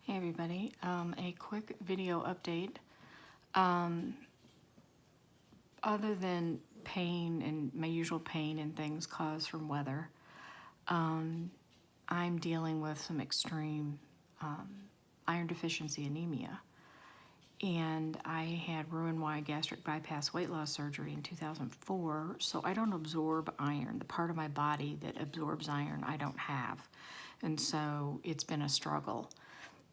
Hey everybody, a quick video update. Um, Other than pain and my usual pain and things caused from weather, I'm dealing with some extreme iron deficiency anemia. And I had Roux-en-Y gastric bypass weight loss surgery in 2004, so I don't absorb iron. The part of my body that absorbs iron, I don't have. And so it's been a struggle.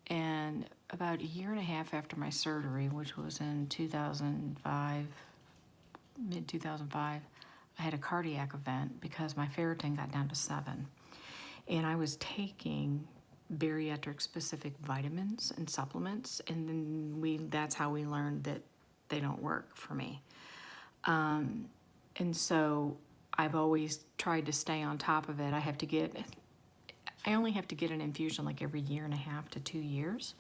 And about a year and a half after my surgery, which was in 2005, mid 2005, I had a cardiac event because my ferritin got down to 7. And I was taking bariatric specific vitamins and supplements, and then that's how we learned that they don't work for me. And so I've always tried to stay on top of it. I only have to get an infusion like every year and a half to 2 years.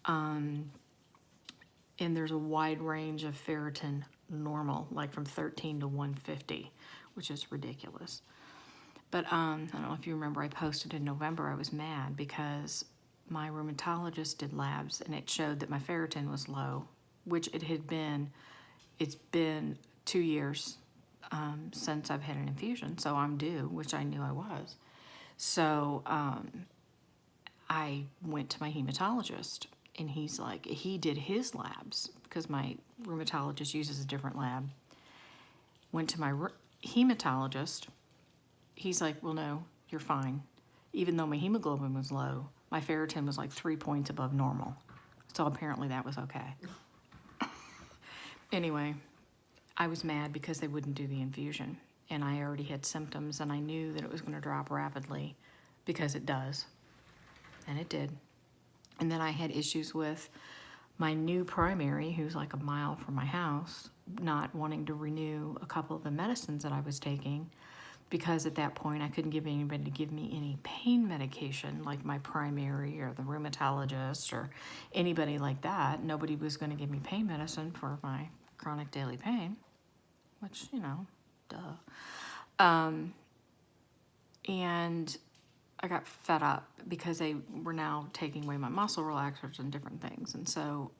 And there's a wide range of ferritin normal, like from 13 to 150, which is ridiculous. But I don't know if you remember, I posted in November, I was mad because my rheumatologist did labs and it showed that my ferritin was low, which it's been 2 years since I've had an infusion, so I'm due, which I knew I was. So I went to my hematologist, and he did his labs because my rheumatologist uses a different lab. Went to my hematologist. He's like, well, no, you're fine. Even though my hemoglobin was low, my ferritin was like 3 points above normal. So apparently that was okay. Anyway, I was mad because they wouldn't do the infusion. And I already had symptoms, and I knew that it was going to drop rapidly because it does. And it did. And then I had issues with my new primary, who's like a mile from my house, not wanting to renew a couple of the medicines that I was taking because at that point I couldn't give anybody to give me any pain medication like my primary or the rheumatologist or anybody like that. Nobody was going to give me pain medicine for my chronic daily pain, which, duh. And I got fed up because they were now taking away my muscle relaxers and different things. And so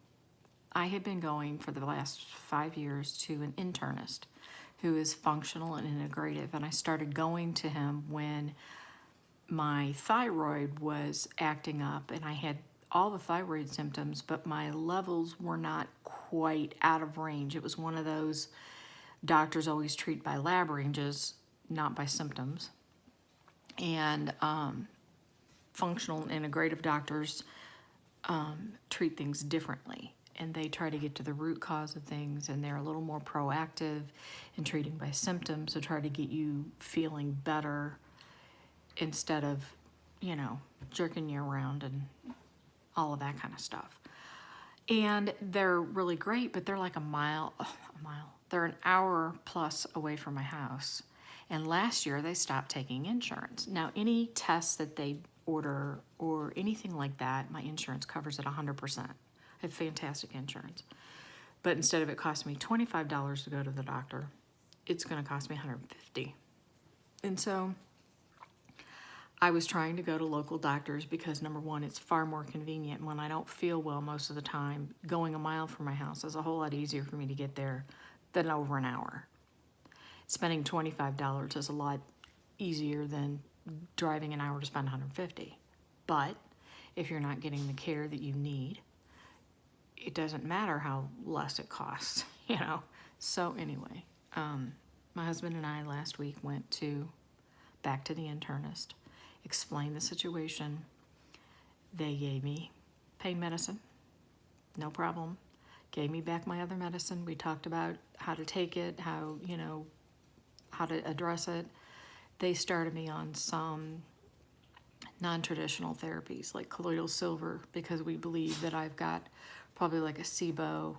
I had been going for the last 5 years to an internist who is functional and integrative. And I started going to him when my thyroid was acting up and I had all the thyroid symptoms, but my levels were not quite out of range. It was one of those doctors always treat by lab ranges, not by symptoms. And functional and integrative doctors treat things differently, and they try to get to the root cause of things, and they're a little more proactive in treating by symptoms to try to get you feeling better instead of, jerking you around and all of that kind of stuff. And they're really great, but they're like they're an hour plus away from my house. And last year they stopped taking insurance. Now, any tests that they order or anything like that, my insurance covers it 100%. I have fantastic insurance. But instead of it costing me $25 to go to the doctor, it's going to cost me $150. And so I was trying to go to local doctors because, number one, it's far more convenient. When I don't feel well most of the time, going a mile from my house is a whole lot easier for me to get there than over an hour. Spending $25 is a lot easier than driving an hour to spend $150. But if you're not getting the care that you need, it doesn't matter how less it costs, So anyway, my husband and I last week went back to the internist, explained the situation. They gave me pain medicine, no problem. Gave me back my other medicine. We talked about how to take it, how to address it. They started me on some non-traditional therapies like colloidal silver because we believe that I've got probably like a SIBO.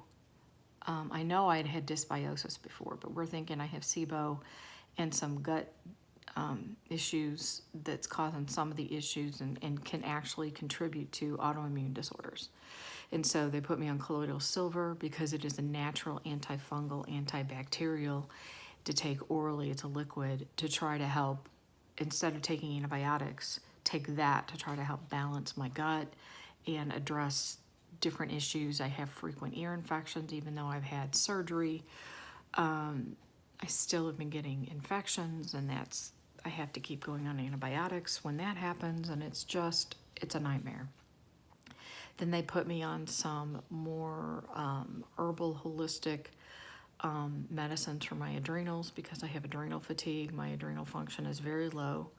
I know I'd had dysbiosis before, but we're thinking I have SIBO and some gut issues that's causing some of the issues and can actually contribute to autoimmune disorders. And so they put me on colloidal silver because it is a natural antifungal, antibacterial to take orally. It's a liquid to try to help, instead of taking antibiotics, take that to try to help balance my gut and address different issues. I have frequent ear infections, even though I've had surgery. I still have been getting infections, and I have to keep going on antibiotics when that happens, and it's a nightmare. Then they put me on some more herbal holistic medicines for my adrenals because I have adrenal fatigue. My adrenal function is very low,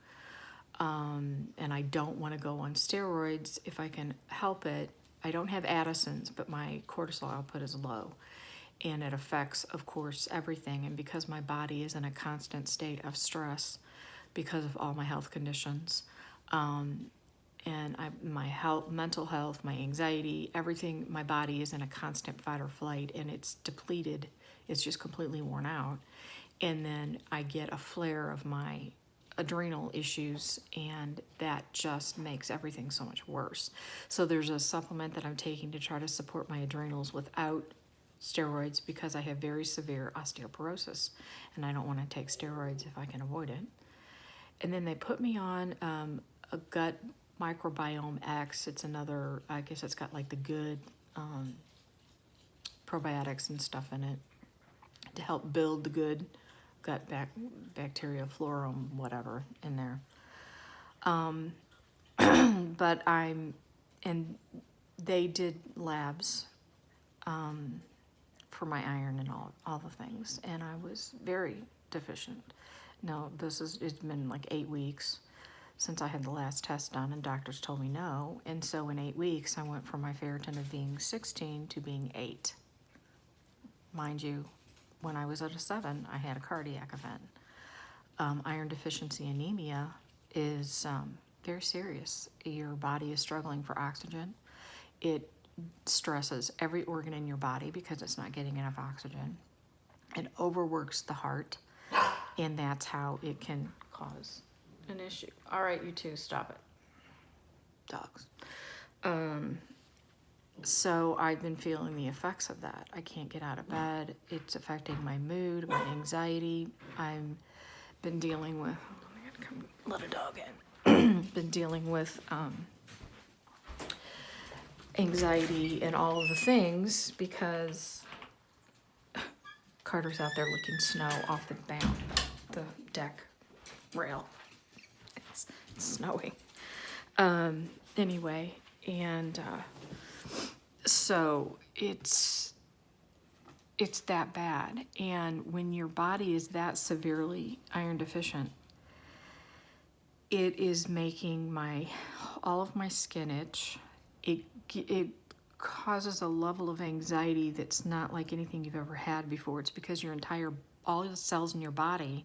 and I don't want to go on steroids if I can help it. I don't have Addison's, but my cortisol output is low, and it affects, of course, everything. And because my body is in a constant state of stress because of all my health conditions, and my health, mental health, my anxiety, everything, my body is in a constant fight or flight, and it's depleted. It's just completely worn out. And then I get a flare of my adrenal issues, and that just makes everything so much worse. So there's a supplement that I'm taking to try to support my adrenals without steroids because I have very severe osteoporosis, and I don't want to take steroids if I can avoid it. And then they put me on a gut microbiome X. It's another, I guess it's got like the good probiotics and stuff in it to help build the good gut bacteria, florum, whatever in there. But and they did labs for my iron and all the things, and I was very deficient. No, it's been like 8 weeks since I had the last test done, and doctors told me no. And so in 8 weeks, I went from my ferritin of being 16 to being 8. Mind you, when I was at a 7, I had a cardiac event. Iron deficiency anemia is very serious. Your body is struggling for oxygen. It stresses every organ in your body because it's not getting enough oxygen. It overworks the heart, and that's how it can cause an issue. All right, you two, stop it. Dogs. So I've been feeling the effects of that. I can't get out of bed. It's affecting my mood, my anxiety. I've been dealing with, I gotta come let a dog in. Been dealing with anxiety and all of the things because Carter's out there licking snow off the deck rail. It's snowing. Anyway, and so it's that bad. And when your body is that severely iron deficient, it is making all of my skin itch. It causes a level of anxiety that's not like anything you've ever had before. It's because all the cells in your body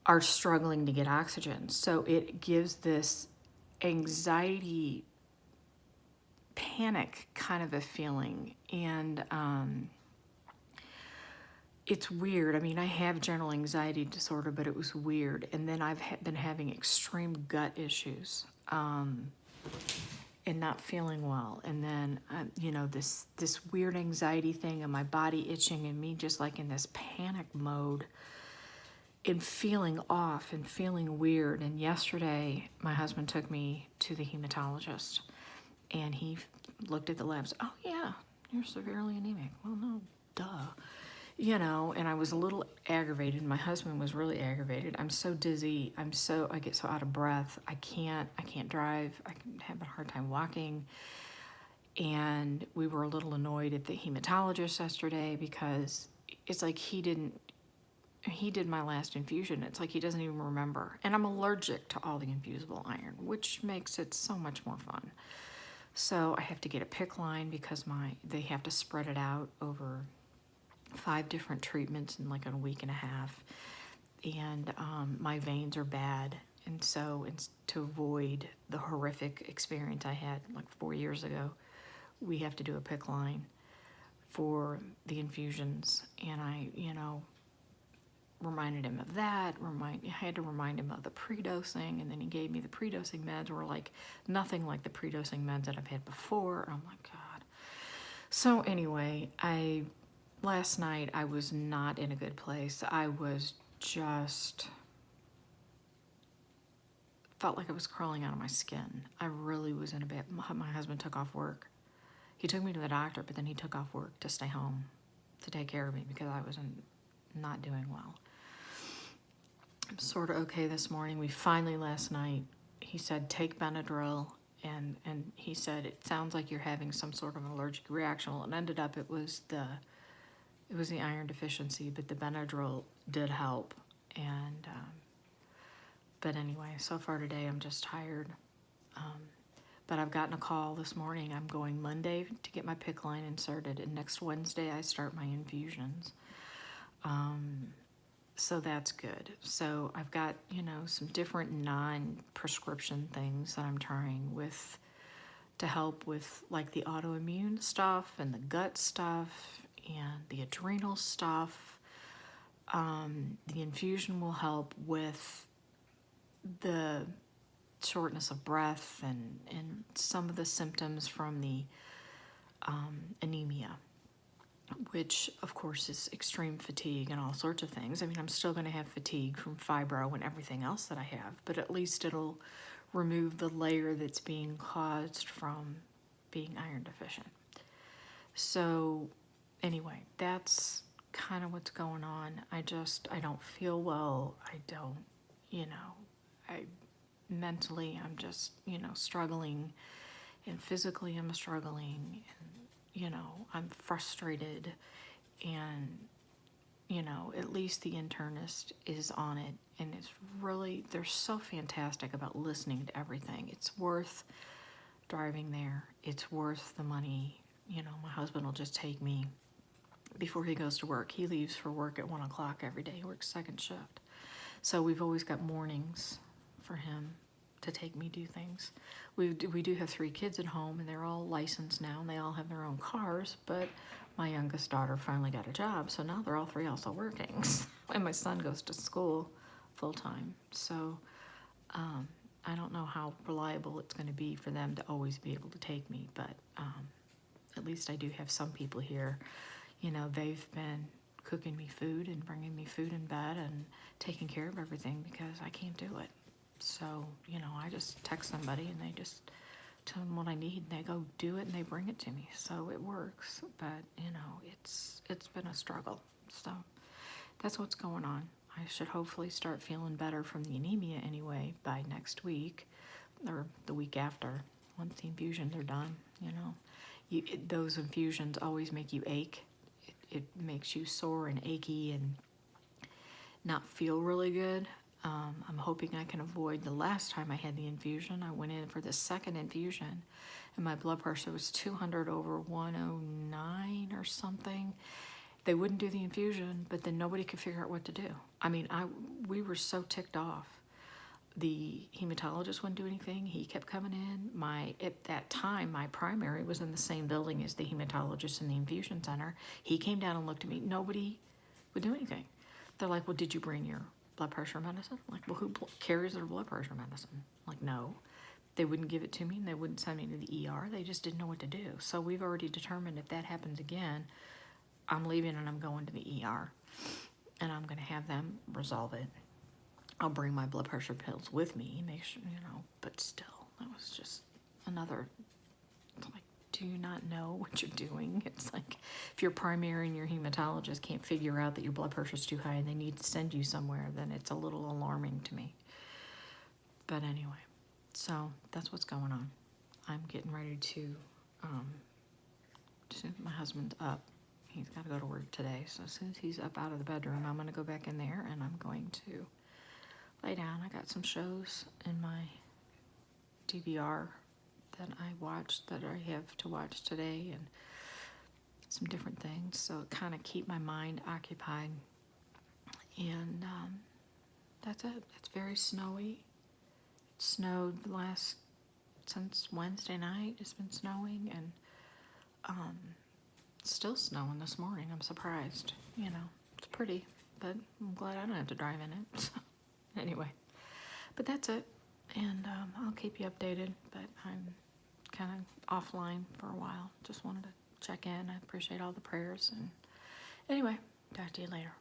are struggling to get oxygen. So it gives this anxiety, panic kind of a feeling. And it's weird. I mean, I have general anxiety disorder, but it was weird. And then I've been having extreme gut issues and not feeling well. And then, this weird anxiety thing and my body itching and me just like in this panic mode and feeling off and feeling weird. And yesterday, my husband took me to the hematologist, and he looked at the labs. Oh, yeah, you're severely anemic. Well, no, duh. And I was a little aggravated. My husband was really aggravated. I'm so dizzy. I get so out of breath. I can't drive. I have a hard time walking. And we were a little annoyed at the hematologist yesterday because it's like he did my last infusion. It's like he doesn't even remember. And I'm allergic to all the infusible iron, which makes it so much more fun. So I have to get a PICC line because they have to spread it out over 5 different treatments in like a week and a half. And my veins are bad. And so it's to avoid the horrific experience I had like 4 years ago, we have to do a PICC line for the infusions. And I, reminded him of that. I had to remind him of the pre-dosing, and then he gave me the pre-dosing meds. Were like nothing like the pre-dosing meds that I've had before. Oh my God. So anyway, last night I was not in a good place. I was just felt like I was crawling out of my skin. I really was in a bad. My husband took off work. He took me to the doctor, but then he took off work to stay home to take care of me because I was not doing well. I'm sort of okay this morning. We finally last night, he said, take Benadryl, and he said, it sounds like you're having some sort of an allergic reaction. Well, it ended up it was the iron deficiency, but the Benadryl did help. And but anyway, so far today I'm just tired. But I've gotten a call this morning. I'm going Monday to get my PICC line inserted, and next Wednesday I start my infusions. So that's good. So I've got, some different non-prescription things that I'm trying with to help with like the autoimmune stuff and the gut stuff and the adrenal stuff. The infusion will help with the shortness of breath and some of the symptoms from the anemia, which of course is extreme fatigue and all sorts of things. I mean, I'm still going to have fatigue from fibro and everything else that I have, but at least it'll remove the layer that's being caused from being iron deficient. So anyway, that's kind of what's going on. I don't feel well. I don't, mentally I'm just, struggling, and physically I'm struggling, and, I'm frustrated, and, at least the internist is on it, and it's really, they're so fantastic about listening to everything. It's worth driving there. It's worth the money. My husband will just take me before he goes to work. He leaves for work at 1 o'clock every day. He works second shift. So we've always got mornings for him to take me do things. We do have 3 kids at home, and they're all licensed now, and they all have their own cars, but my youngest daughter finally got a job, so now they're all 3 also working. And my son goes to school full-time. So I don't know how reliable it's going to be for them to always be able to take me, but at least I do have some people here. They've been cooking me food and bringing me food in bed and taking care of everything because I can't do it. So, I just text somebody and they just tell them what I need, and they go do it and they bring it to me. So it works, but it's been a struggle. So that's what's going on. I should hopefully start feeling better from the anemia anyway by next week or the week after, once the infusions are done. Those infusions always make you ache. It makes you sore and achy and not feel really good. I'm hoping I can avoid the last time I had the infusion. I went in for the second infusion, and my blood pressure was 200 over 109 or something. They wouldn't do the infusion, but then nobody could figure out what to do. I mean, we were so ticked off. The hematologist wouldn't do anything. He kept coming in. At that time, my primary was in the same building as the hematologist in the infusion center. He came down and looked at me. Nobody would do anything. They're like, well, did you bring your blood pressure medicine? I'm like, well, who carries their blood pressure medicine? I'm like, no. They wouldn't give it to me, and they wouldn't send me to the ER. They just didn't know what to do. So we've already determined if that happens again, I'm leaving and I'm going to the ER, and I'm going to have them resolve it. I'll bring my blood pressure pills with me, make sure, but still, that was just another, like, do you not know what you're doing? It's like, if your primary and your hematologist can't figure out that your blood pressure's too high and they need to send you somewhere, then it's a little alarming to me. But anyway, so that's what's going on. I'm getting ready to my husband's up. He's got to go to work today, so as soon as he's up out of the bedroom, I'm going to go back in there and I'm going to lay down. I got some shows in my DVR that I watched, that I have to watch today, and some different things, so kind of keep my mind occupied. And that's it. It's very snowy. It snowed since Wednesday night. It's been snowing, and it's still snowing this morning. I'm surprised. It's pretty, but I'm glad I don't have to drive in it. So, anyway, but that's it, and I'll keep you updated, but I'm kind of offline for a while. Just wanted to check in. I appreciate all the prayers, and anyway, talk to you later.